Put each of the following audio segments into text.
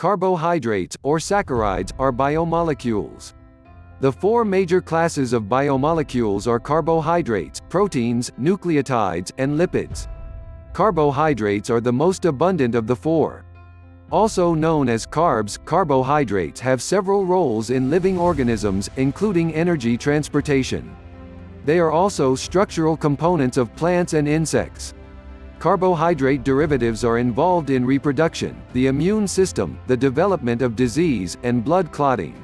Carbohydrates, or saccharides, are biomolecules. The four major classes of biomolecules are carbohydrates, proteins, nucleotides, and lipids. Carbohydrates are the most abundant of the four. Also known as carbs, carbohydrates have several roles in living organisms, including energy transportation. They are also structural components of plants and insects. Carbohydrate derivatives are involved in reproduction, the immune system, the development of disease, and blood clotting.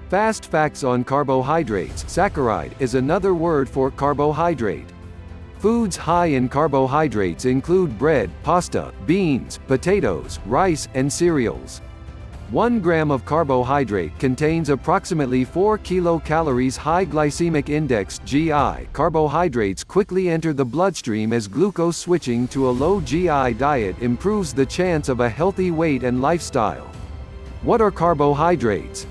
Fast facts on carbohydrates. Saccharide is another word for carbohydrate. Foods high in carbohydrates include bread, pasta, beans, potatoes, rice, and cereals. 1 gram of carbohydrate contains approximately 4 kilocalories. High glycemic index (GI). Carbohydrates quickly enter the bloodstream as glucose. Switching to a low GI diet improves the chance of a healthy weight and lifestyle. What are carbohydrates?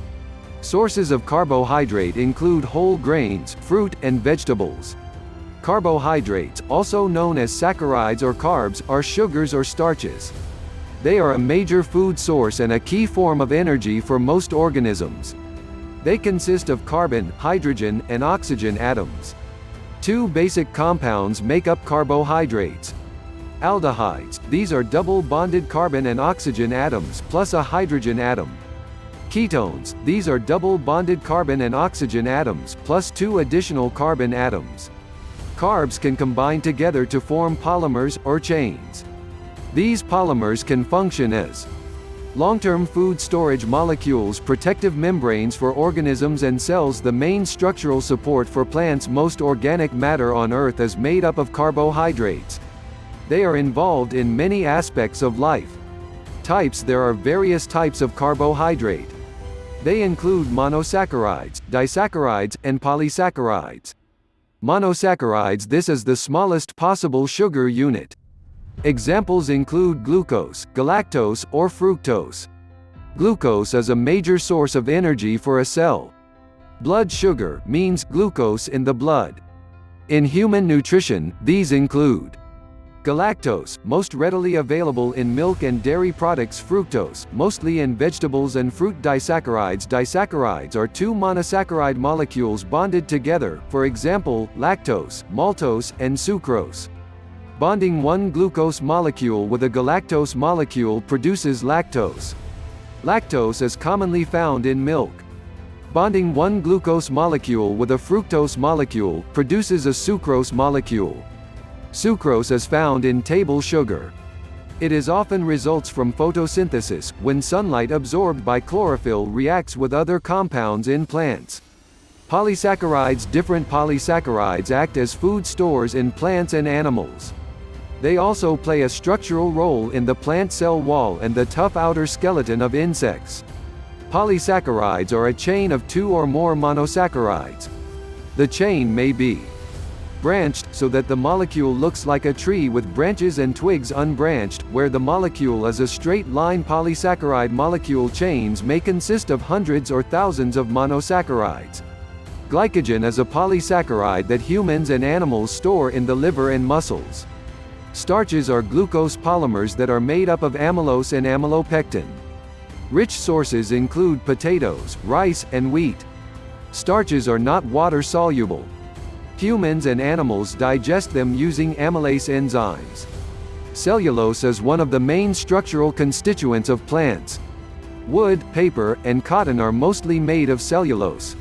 Sources of carbohydrate include whole grains, fruit, and vegetables. Carbohydrates, also known as saccharides or carbs, are sugars or starches. They are a major food source and a key form of energy for most organisms. They consist of carbon, hydrogen, and oxygen atoms. Two basic compounds make up carbohydrates. Aldehydes, these are double-bonded carbon and oxygen atoms plus a hydrogen atom. Ketones, these are double-bonded carbon and oxygen atoms plus 2 additional carbon atoms. Carbs can combine together to form polymers, or chains. These polymers can function as long-term food storage molecules, protective membranes for organisms and cells. The main structural support for plants. Most organic matter on Earth is made up of carbohydrates. They are involved in many aspects of life. Types. There are various types of carbohydrate. They include monosaccharides, disaccharides, and polysaccharides. Monosaccharides. This is the smallest possible sugar unit. Examples include glucose, galactose, or fructose. Glucose is a major source of energy for a cell. Blood sugar means glucose in the blood. In human nutrition, these include galactose, most readily available in milk and dairy products. Fructose, mostly in vegetables and fruit. Disaccharides. Disaccharides are two monosaccharide molecules bonded together, for example, lactose, maltose, and sucrose. Bonding one glucose molecule with a galactose molecule produces lactose. Lactose is commonly found in milk. Bonding one glucose molecule with a fructose molecule produces a sucrose molecule. Sucrose is found in table sugar. It is often results from photosynthesis, when sunlight absorbed by chlorophyll reacts with other compounds in plants. Polysaccharides. Different polysaccharides act as food stores in plants and animals. They also play a structural role in the plant cell wall and the tough outer skeleton of insects. Polysaccharides are a chain of 2 or more monosaccharides. The chain may be branched, so that the molecule looks like a tree with branches and twigs. Unbranched, where the molecule is a straight line. Polysaccharide molecule chains may consist of hundreds or thousands of monosaccharides. Glycogen is a polysaccharide that humans and animals store in the liver and muscles. Starches are glucose polymers that are made up of amylose and amylopectin. Rich sources include potatoes, rice, and wheat. Starches are not water-soluble. Humans and animals digest them using amylase enzymes. Cellulose is one of the main structural constituents of plants. Wood, paper, and cotton are mostly made of cellulose.